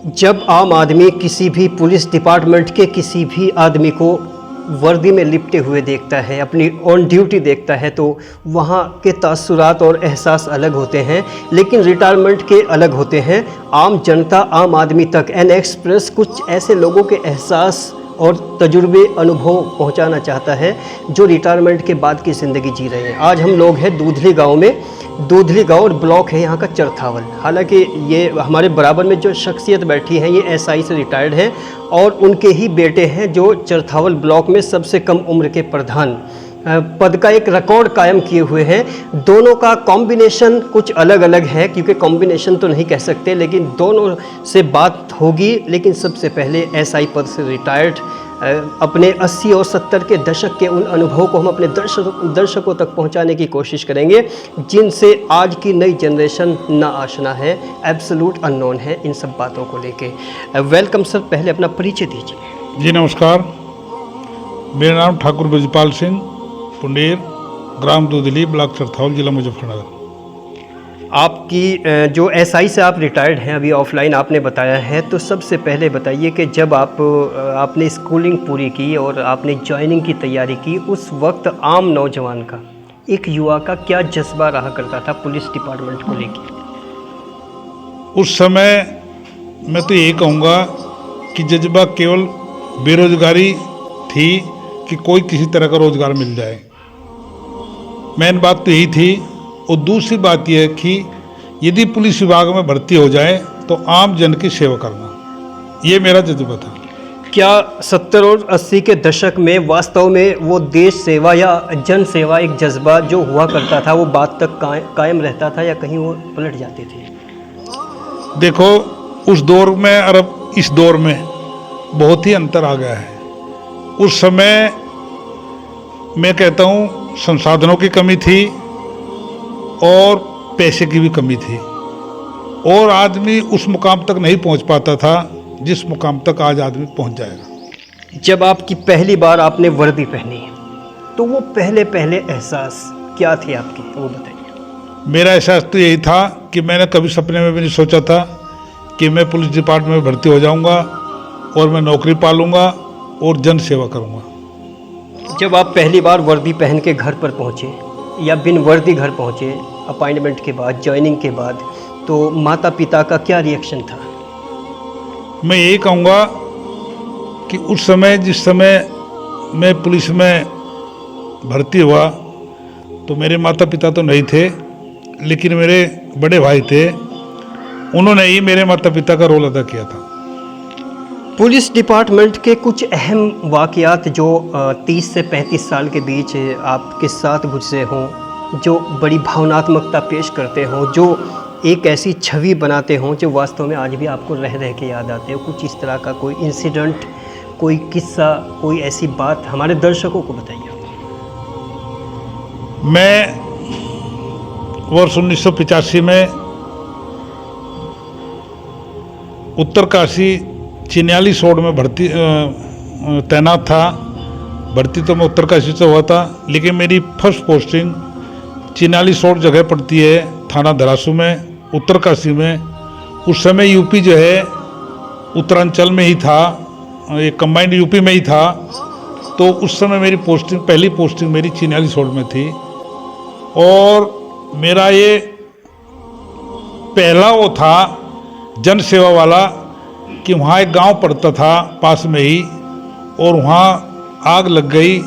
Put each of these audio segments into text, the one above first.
जब आम आदमी किसी भी पुलिस डिपार्टमेंट के किसी भी आदमी को वर्दी में लिपटे हुए देखता है, अपनी ऑन ड्यूटी देखता है, तो वहाँ के तासुरात और एहसास अलग होते हैं, लेकिन रिटायरमेंट के अलग होते हैं। आम जनता, आम आदमी तक एन एक्सप्रेस कुछ ऐसे लोगों के एहसास और तजुर्बे, अनुभव पहुंचाना चाहता है जो रिटायरमेंट के बाद की ज़िंदगी जी रहे हैं। आज हम लोग हैं दूधली गांव में। दूधली गांव और ब्लॉक है यहाँ का चरथावल। हालांकि ये हमारे बराबर में जो शख्सियत बैठी है ये एसआई से रिटायर्ड हैं और उनके ही बेटे हैं जो चरथावल ब्लॉक में सबसे कम उम्र के प्रधान पद का एक रिकॉर्ड कायम किए हुए हैं। दोनों का कॉम्बिनेशन कुछ अलग अलग है, क्योंकि कॉम्बिनेशन तो नहीं कह सकते, लेकिन दोनों से बात होगी। लेकिन सबसे पहले एसआई पद से रिटायर्ड अपने 80 और 70 के दशक के उन अनुभवों को हम अपने दर्शकों तक पहुंचाने की कोशिश करेंगे, जिनसे आज की नई जनरेशन ना आशना है, एब्सोल्यूट अननोन है इन सब बातों को लेके। वेलकम सर, पहले अपना परिचय दीजिए। जी नमस्कार, मेरा नाम ठाकुर ब्रजपाल सिंह, पुंडेर, ग्राम दूधली, ब्लॉक चरथावल, जिला मुजफ्फरनगर। आपकी जो एसआई से आप रिटायर्ड हैं, अभी ऑफलाइन आपने बताया है, तो सबसे पहले बताइए कि जब आपने स्कूलिंग पूरी की और आपने जॉइनिंग की तैयारी की, उस वक्त आम नौजवान का, एक युवा का क्या जज्बा रहा करता था पुलिस डिपार्टमेंट को लेकर? उस समय मैं तो यही कहूँगा कि जज्बा केवल बेरोजगारी थी कि कोई किसी तरह का रोज़गार मिल जाए। मेन बात तो यही थी। और दूसरी बात यह है कि यदि पुलिस विभाग में भर्ती हो जाए तो आम जन की सेवा करना, ये मेरा जज्बा था। क्या 70 और 80 के दशक में वास्तव में वो देश सेवा या जन सेवा, एक जज्बा जो हुआ करता था, वो बात तक कायम रहता था या कहीं वो पलट जाते थे? देखो, उस दौर में और अब इस दौर में बहुत ही अंतर आ गया है। उस समय मैं कहता हूँ संसाधनों की कमी थी और पैसे की भी कमी थी, और आदमी उस मुकाम तक नहीं पहुंच पाता था जिस मुकाम तक आज आदमी पहुंच जाएगा। जब आपकी पहली बार आपने वर्दी पहनी, तो वो पहले एहसास क्या थे आपके, वो बताइए। मेरा एहसास तो यही था कि मैंने कभी सपने में भी नहीं सोचा था कि मैं पुलिस डिपार्टमेंट में भर्ती हो जाऊंगा और मैं नौकरी पालूंगा और जन सेवा करूंगा। जब आप पहली बार वर्दी पहन के घर पर पहुंचे या बिन वर्दी घर पहुंचे, अपॉइंटमेंट के बाद, जॉइनिंग के बाद, तो माता पिता का क्या रिएक्शन था? मैं यही कहूँगा कि उस समय, जिस समय मैं पुलिस में भर्ती हुआ, तो मेरे माता पिता तो नहीं थे, लेकिन मेरे बड़े भाई थे। उन्होंने ही मेरे माता पिता का रोल अदा किया था। पुलिस डिपार्टमेंट के कुछ अहम वाक़यात जो 30 से 35 साल के बीच आपके साथ गुजरे हों, जो बड़ी भावनात्मकता पेश करते हों, जो एक ऐसी छवि बनाते हों जो वास्तव में आज भी आपको रह के याद आते हो, कुछ इस तरह का कोई इंसिडेंट, कोई किस्सा, कोई ऐसी बात हमारे दर्शकों को बताइए। मैं वर्ष 1985 में उत्तरकाशी चिन्याली सोड में भर्ती तैनात था। भर्ती तो मैं उत्तरकाशी से हुआ था, लेकिन मेरी फर्स्ट पोस्टिंग चिन्याली सोड जगह पड़ती है थाना धरासू में, उत्तरकाशी में। उस समय यूपी जो है उत्तरांचल में ही था, एक कंबाइंड यूपी में ही था। तो उस समय मेरी पोस्टिंग, पहली पोस्टिंग मेरी चिन्याली सोड में थी, और मेरा ये पहला वो था जन सेवा वाला कि वहाँ एक गांव पड़ता था पास में ही, और वहाँ आग लग गई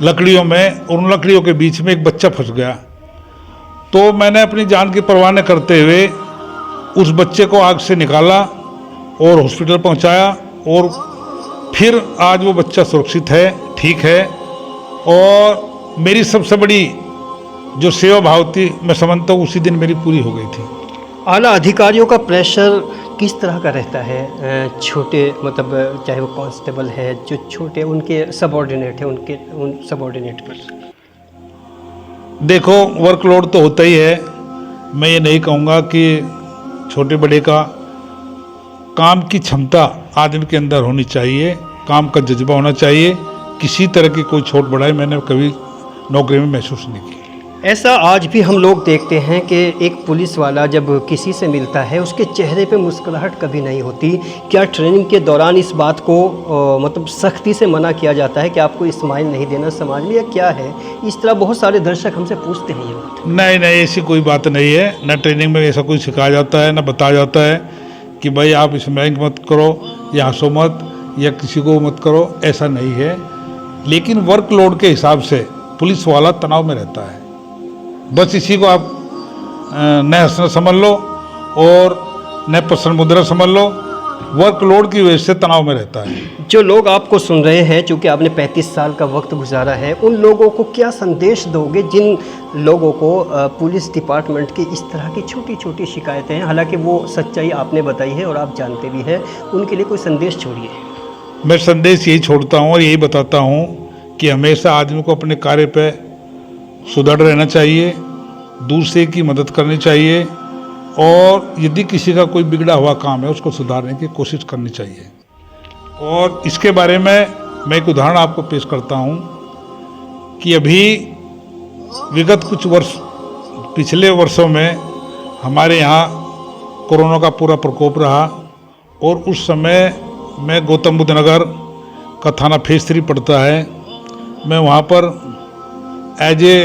लकड़ियों में, और उन लकड़ियों के बीच में एक बच्चा फंस गया। तो मैंने अपनी जान की परवाह न करते हुए उस बच्चे को आग से निकाला और हॉस्पिटल पहुँचाया, और फिर आज वो बच्चा सुरक्षित है, ठीक है। और मेरी सबसे बड़ी जो सेवा भाव थी, मैं समझता हूँ उसी दिन मेरी पूरी हो गई थी। आला अधिकारियों का प्रेशर किस तरह का रहता है? छोटे, मतलब चाहे वो कांस्टेबल है, जो छोटे उनके सबऑर्डिनेट है, उन सबऑर्डिनेट पर देखो, वर्कलोड तो होता ही है। मैं ये नहीं कहूँगा कि छोटे बड़े का, काम की क्षमता आदमी के अंदर होनी चाहिए, काम का जज्बा होना चाहिए। किसी तरह की कोई छोट बढ़ाई मैंने कभी नौकरी में महसूस नहीं की। ऐसा आज भी हम लोग देखते हैं कि एक पुलिस वाला जब किसी से मिलता है उसके चेहरे पे मुस्कुराहट कभी नहीं होती। क्या ट्रेनिंग के दौरान इस बात को मतलब सख्ती से मना किया जाता है कि आपको स्माइल नहीं देना समाज में, या क्या है? इस तरह बहुत सारे दर्शक हमसे पूछते हैं ये बात। नहीं नहीं, ऐसी कोई बात नहीं है। न ट्रेनिंग में ऐसा कुछ सिखाया जाता है, न बताया जाता है कि भाई आप स्माइल मत करो या हंसो मत या किसी को मत करो, ऐसा नहीं है। लेकिन वर्कलोड के हिसाब से पुलिस वाला तनाव में रहता है, बस इसी को आप न हंसना समझ लो और न प्रसन्न मुद्रा समझ लो। वर्कलोड की वजह से तनाव में रहता है। जो लोग आपको सुन रहे हैं, चूँकि आपने 35 साल का वक्त गुजारा है, उन लोगों को क्या संदेश दोगे जिन लोगों को पुलिस डिपार्टमेंट की इस तरह की छोटी छोटी शिकायतें हैं, हालांकि वो सच्चाई आपने बताई है और आप जानते भी हैं, उनके लिए कोई संदेश छोड़िए। मैं संदेश यही छोड़ता हूँ और यही बताता हूँ कि हमेशा आदमी को अपने कार्य पे सुदृढ़ रहना चाहिए, दूसरे की मदद करनी चाहिए और यदि किसी का कोई बिगड़ा हुआ काम है उसको सुधारने की कोशिश करनी चाहिए। और इसके बारे में मैं एक उदाहरण आपको पेश करता हूँ कि अभी विगत कुछ वर्ष पिछले वर्षों में हमारे यहाँ कोरोना का पूरा प्रकोप रहा और उस समय मैं गौतम बुद्ध नगर का थाना फेज 3 पड़ता है, मैं वहाँ पर एज ए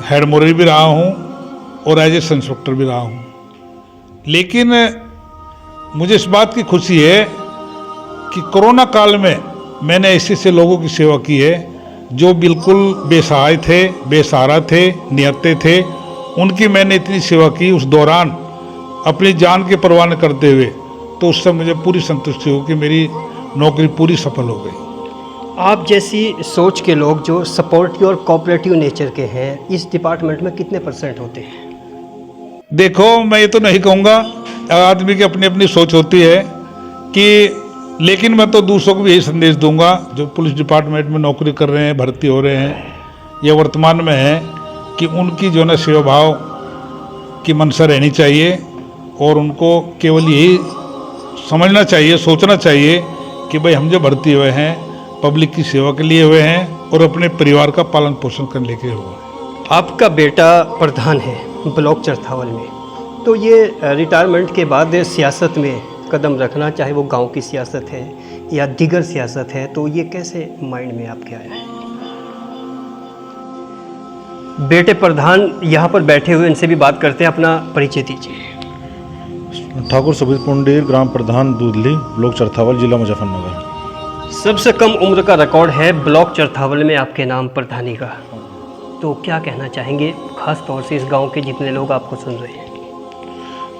हेड मोररी भी रहा हूँ और एज ए सब इंस्पेक्टर भी रहा हूँ। लेकिन मुझे इस बात की खुशी है कि कोरोना काल में मैंने ऐसे ऐसे लोगों की सेवा की है जो बिल्कुल बेसहाय थे, बेसहारा थे, निहत्थे थे। उनकी मैंने इतनी सेवा की उस दौरान अपनी जान की परवाह न करते हुए, तो उससे मुझे पूरी संतुष्टि हो कि मेरी नौकरी पूरी सफल हो गई। आप जैसी सोच के लोग जो सपोर्टिव और कोऑपरेटिव नेचर के हैं, इस डिपार्टमेंट में कितने % होते हैं? देखो, मैं ये तो नहीं कहूँगा, आदमी की अपनी अपनी सोच होती है कि, लेकिन मैं तो दूसरों को भी यही संदेश दूंगा जो पुलिस डिपार्टमेंट में नौकरी कर रहे हैं, भर्ती हो रहे हैं या वर्तमान में हैं, कि उनकी जो है सेवा भाव की मंशा रहनी चाहिए और उनको केवल यही समझना चाहिए, सोचना चाहिए कि भाई हम जो भर्ती हुए हैं पब्लिक की सेवा के लिए हुए हैं और अपने परिवार का पालन पोषण करने के लिए हुए हैं। आपका बेटा प्रधान है ब्लॉक चरथावल में, तो ये रिटायरमेंट के बाद सियासत में कदम रखना, चाहे वो गांव की सियासत है या दीगर सियासत है, तो ये कैसे माइंड में आपके आया है? बेटे प्रधान यहाँ पर बैठे हुए, इनसे भी बात करते हैं, अपना परिचय दीजिए। ठाकुर सुबीर पुंडीर, ग्राम प्रधान दूधली, ब्लॉक चरथावल, जिला मुजफ्फरनगर। सबसे कम उम्र का रिकॉर्ड है ब्लॉक चरथावल में आपके नाम प्रधानी का, तो क्या कहना चाहेंगे खास तौर से इस गांव के जितने लोग आपको सुन रहे हैं?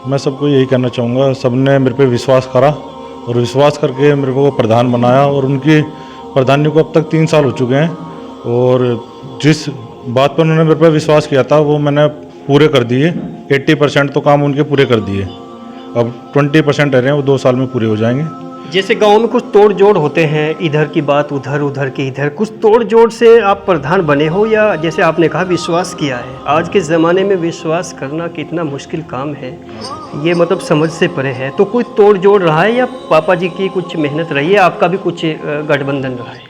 मैं सबको यही कहना चाहूँगा, सबने मेरे पे विश्वास करा और विश्वास करके मेरे को प्रधान बनाया और उनकी प्रधानी को अब तक 3 साल हो चुके हैं और जिस बात पर उन्होंने मेरे पे विश्वास किया था वो मैंने पूरे कर दिए। 80% तो काम उनके पूरे कर दिए, अब 20% रह रहे हैं, वो 2 साल में पूरे हो जाएंगे। जैसे गांव में कुछ तोड़ जोड़ होते हैं, इधर की बात उधर, उधर की इधर, कुछ तोड़ जोड़ से आप प्रधान बने हो या जैसे आपने कहा विश्वास किया है? आज के ज़माने में विश्वास करना कितना मुश्किल काम है, ये मतलब समझ से परे है। तो कोई तोड़ जोड़ रहा है या पापा जी की कुछ मेहनत रही है, आपका भी कुछ गठबंधन रहा है?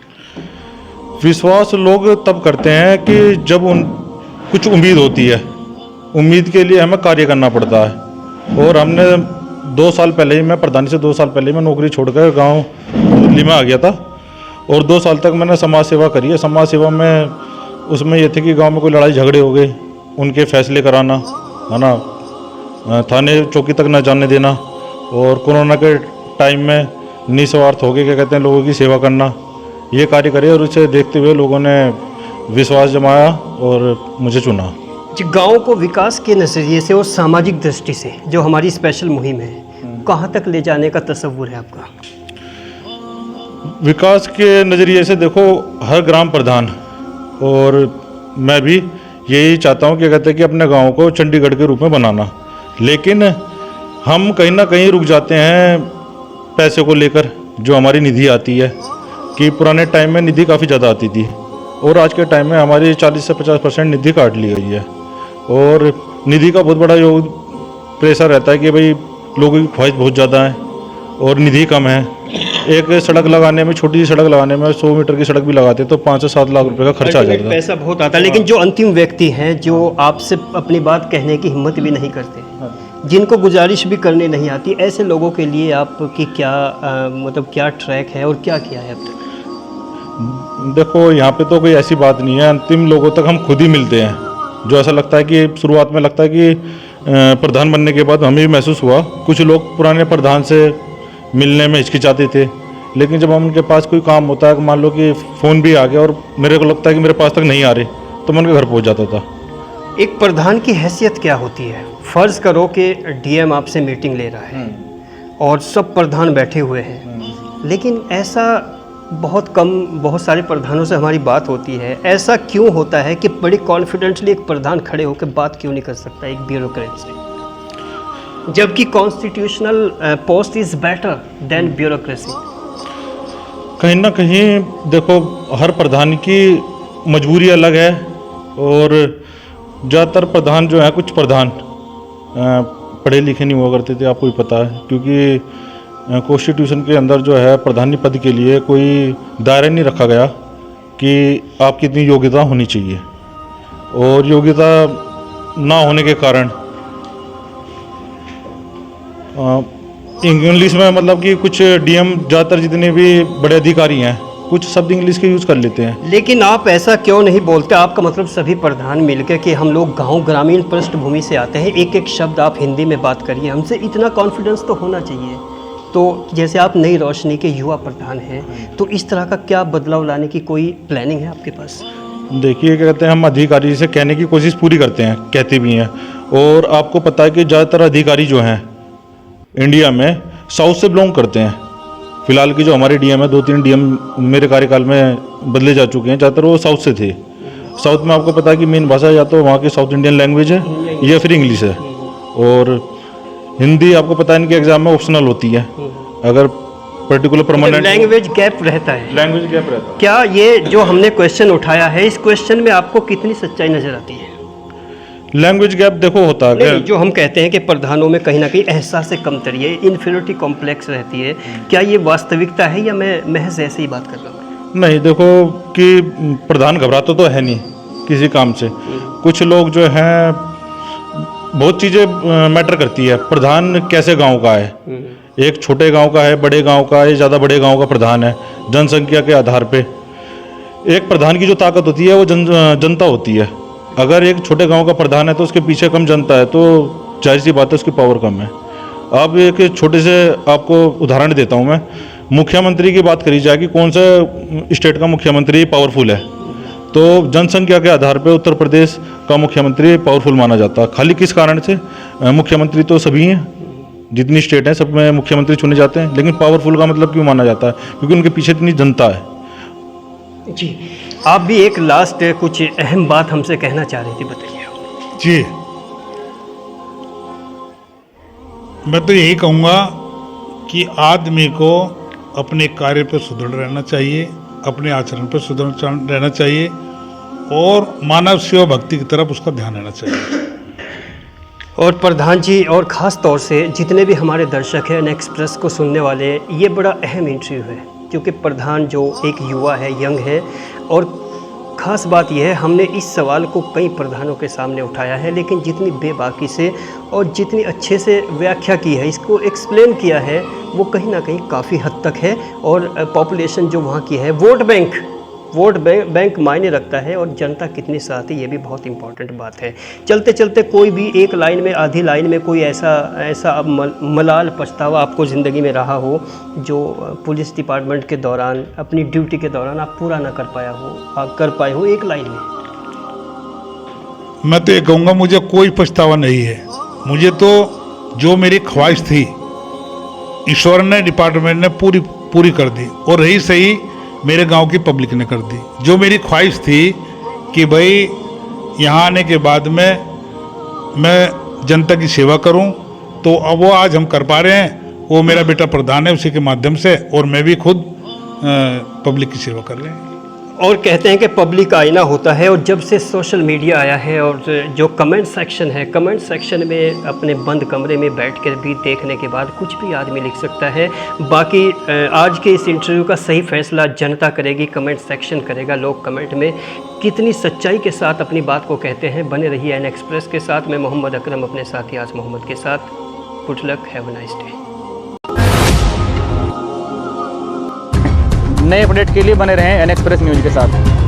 विश्वास लोग तब करते हैं कि जब कुछ उम्मीद होती है, उम्मीद के लिए हमें कार्य करना पड़ता है। और हमने 2 साल पहले ही, मैं प्रधानी से 2 साल पहले ही मैं नौकरी छोड़कर गांव दिल्ली में आ गया था और 2 साल तक मैंने समाज सेवा करी है। समाज सेवा में उसमें ये थे कि गांव में कोई लड़ाई झगड़े हो गए, उनके फैसले कराना, है ना, थाने चौकी तक न जाने देना, और कोरोना के टाइम में निस्वार्थ होकर क्या कहते हैं लोगों की सेवा करना, ये कार्य करे और उसे देखते हुए लोगों ने विश्वास जमाया और मुझे चुना। गांव को विकास के नज़रिए से और सामाजिक दृष्टि से जो हमारी स्पेशल मुहिम है, कहाँ तक ले जाने का तस्वुर है आपका? विकास के नज़रिए से देखो, हर ग्राम प्रधान और मैं भी यही चाहता हूँ कि कहते हैं कि अपने गांव को चंडीगढ़ के रूप में बनाना, लेकिन हम कहीं ना कहीं रुक जाते हैं पैसे को लेकर। जो हमारी निधि आती है, कि पुराने टाइम में निधि काफ़ी ज़्यादा आती थी और आज के टाइम में हमारी 40 से 50% निधि काट ली गई है और निधि का बहुत बड़ा प्रेशर रहता है कि भाई लोगों की ख्वाहिश बहुत ज़्यादा है और निधि कम है। एक सड़क लगाने में, छोटी सी सड़क लगाने में 100 मीटर की सड़क भी लगाते तो 5 से 7 लाख रुपए का खर्चा आ जाता था। पैसा बहुत आता है, लेकिन जो अंतिम व्यक्ति हैं जो आपसे अपनी बात कहने की हिम्मत भी नहीं करते, जिनको गुजारिश भी करने नहीं आती, ऐसे लोगों के लिए आपकी क्या मतलब क्या ट्रैक है और क्या किया है अब तक? देखो यहाँ पे तो कोई ऐसी बात नहीं है, अंतिम लोगों तक हम खुद ही मिलते हैं। जो ऐसा लगता है कि शुरुआत में लगता है कि प्रधान बनने के बाद हमें भी महसूस हुआ, कुछ लोग पुराने प्रधान से मिलने में हिचकिचाते थे, लेकिन जब हम उनके पास कोई काम होता है, मान लो कि फ़ोन भी आ गया और मेरे को लगता है कि मेरे पास तक नहीं आ रहे, तो मैं उनके घर पहुँच जाता था। एक प्रधान की हैसियत क्या होती है? फ़र्ज़ करो कि डीएम आपसे मीटिंग ले रहा है और सब प्रधान बैठे हुए हैं, लेकिन ऐसा बहुत सारे प्रधानों से हमारी बात होती है, ऐसा क्यों होता है कि बड़े कॉन्फिडेंटली एक प्रधान खड़े होकर बात क्यों नहीं कर सकता एक ब्यूरोक्रेट से, जबकि constitutional post is better than bureaucracy? कहीं ना कहीं देखो, हर प्रधान की मजबूरी अलग है, और ज़्यादातर प्रधान जो है, कुछ प्रधान पढ़े लिखे नहीं हुआ करते थे, आपको भी पता है, क्योंकि कॉन्स्टिट्यूशन के अंदर जो है प्रधानी पद के लिए कोई दायरा नहीं रखा गया कि आपकी इतनी योग्यता होनी चाहिए, और योग्यता ना होने के कारण इंग्लिश में मतलब कि कुछ डीएम ज़्यादातर जितने भी बड़े अधिकारी हैं, कुछ शब्द इंग्लिश के यूज़ कर लेते हैं। लेकिन आप ऐसा क्यों नहीं बोलते? आपका मतलब सभी प्रधान मिलकर कि हम लोग गांव ग्रामीण पृष्ठभूमि से आते हैं, एक एक शब्द आप हिंदी में बात करिए, हमसे इतना कॉन्फिडेंस तो होना चाहिए। तो जैसे आप नई रोशनी के युवा प्रधान हैं, तो इस तरह का क्या बदलाव लाने की कोई प्लानिंग है आपके पास? देखिए, क्या कहते हैं, हम अधिकारी से कहने की कोशिश पूरी करते हैं, कहते भी हैं, और आपको पता है कि ज़्यादातर अधिकारी जो हैं इंडिया में साउथ से बिलोंग करते हैं। फिलहाल की जो हमारे डीएम है, 2-3 डीएम मेरे कार्यकाल में बदले जा चुके हैं, ज़्यादातर वो साउथ से थे। साउथ में आपको पता है कि मेन भाषा या तो वहाँ की साउथ इंडियन लैंग्वेज है या फिर इंग्लिश है, और हिंदी आपको पता है इनके एग्जाम में ऑप्शनल होती है, अगर पर्टिकुलर परमानेंट लैंग्वेज गैप रहता है। लैंग्वेज गैप रहता है। क्या ये जो हमने क्वेश्चन उठाया है, इस क्वेश्चन में आपको कितनी सच्चाई नजर आती है? लैंग्वेज गैप देखो होता है, नहीं, जो हम कहते हैं कि प्रधानों में कहीं ना कहीं एहसास से कमतरी है, इन्फीरियरिटी कॉम्प्लेक्स रहती है, क्या ये वास्तविकता है या मैं महज ऐसे ही बात कर रहा हूँ? नहीं, देखो कि प्रधान घबराता तो है नहीं किसी काम से। कुछ लोग जो हैं, बहुत चीज़ें मैटर करती है, प्रधान कैसे गांव का है, एक छोटे गांव का है, बड़े गांव का है, ज़्यादा बड़े गांव का प्रधान है, जनसंख्या के आधार पे एक प्रधान की जो ताकत होती है वो जनता होती है। अगर एक छोटे गांव का प्रधान है तो उसके पीछे कम जनता है, तो जाहिर सी बात है उसकी पावर कम है। अब एक छोटे से आपको उदाहरण देता हूं मैं, मुख्यमंत्री की बात करी जाए कि कौन सा स्टेट का मुख्यमंत्री पावरफुल है, तो जनसंख्या के आधार पे उत्तर प्रदेश का मुख्यमंत्री पावरफुल माना जाता है। खाली किस कारण से? मुख्यमंत्री तो सभी हैं, जितनी स्टेट हैं सब में मुख्यमंत्री चुने जाते हैं, लेकिन पावरफुल का मतलब क्यों माना जाता है? क्योंकि उनके पीछे इतनी जनता है। जी, आप भी एक लास्ट कुछ अहम बात हमसे कहना चाह रही थी, बताइए। जी, मैं तो यही कहूँगा कि आदमी को अपने कार्य पर सुदृढ़ रहना चाहिए, अपने आचरण पर सुदृढ़ रहना चाहिए, और मानव सेवा भक्ति की तरफ उसका ध्यान रहना चाहिए। और प्रधान जी, और ख़ास तौर से जितने भी हमारे दर्शक हैं एक्सप्रेस को सुनने वाले, ये बड़ा अहम इंटरव्यू है, क्योंकि प्रधान जो एक युवा है, यंग है, और ख़ास बात यह है हमने इस सवाल को कई प्रधानों के सामने उठाया है, लेकिन जितनी बेबाकी से और जितनी अच्छे से व्याख्या की है, इसको एक्सप्लेन किया है, वो कहीं ना कहीं काफ़ी हद तक है। और पॉपुलेशन जो वहाँ की है, वोट बैंक मायने रखता है, और जनता कितनी साथ है ये भी बहुत इंपॉर्टेंट बात है। चलते चलते कोई भी एक लाइन में, आधी लाइन में कोई ऐसा मलाल पछतावा आपको ज़िंदगी में रहा हो जो पुलिस डिपार्टमेंट के दौरान, अपनी ड्यूटी के दौरान आप पूरा ना कर पाए हो एक लाइन में? मैं तो ये कहूँगा, मुझे कोई पछतावा नहीं है। मुझे तो जो मेरी ख्वाहिश थी ईश्वर ने, डिपार्टमेंट ने पूरी कर दी, और रही सही मेरे गांव की पब्लिक ने कर दी। जो मेरी ख्वाहिश थी कि भाई यहाँ आने के बाद में मैं जनता की सेवा करूं, तो अब वो आज हम कर पा रहे हैं। वो मेरा बेटा प्रधान है, उसी के माध्यम से, और मैं भी खुद पब्लिक की सेवा कर रहे हैं। और कहते हैं कि पब्लिक आईना होता है, और जब से सोशल मीडिया आया है और जो कमेंट सेक्शन है, कमेंट सेक्शन में अपने बंद कमरे में बैठ कर भी देखने के बाद कुछ भी आदमी लिख सकता है। बाकी आज के इस इंटरव्यू का सही फैसला जनता करेगी, कमेंट सेक्शन करेगा, लोग कमेंट में कितनी सच्चाई के साथ अपनी बात को कहते हैं। बने रहिए एन एक्सप्रेस के साथ। मैं मोहम्मद अकरम अपने साथी आज मोहम्मद के साथ। Good luck, have a nice day. नए अपडेट के लिए बने रहें एन एक्सप्रेस न्यूज़ के साथ।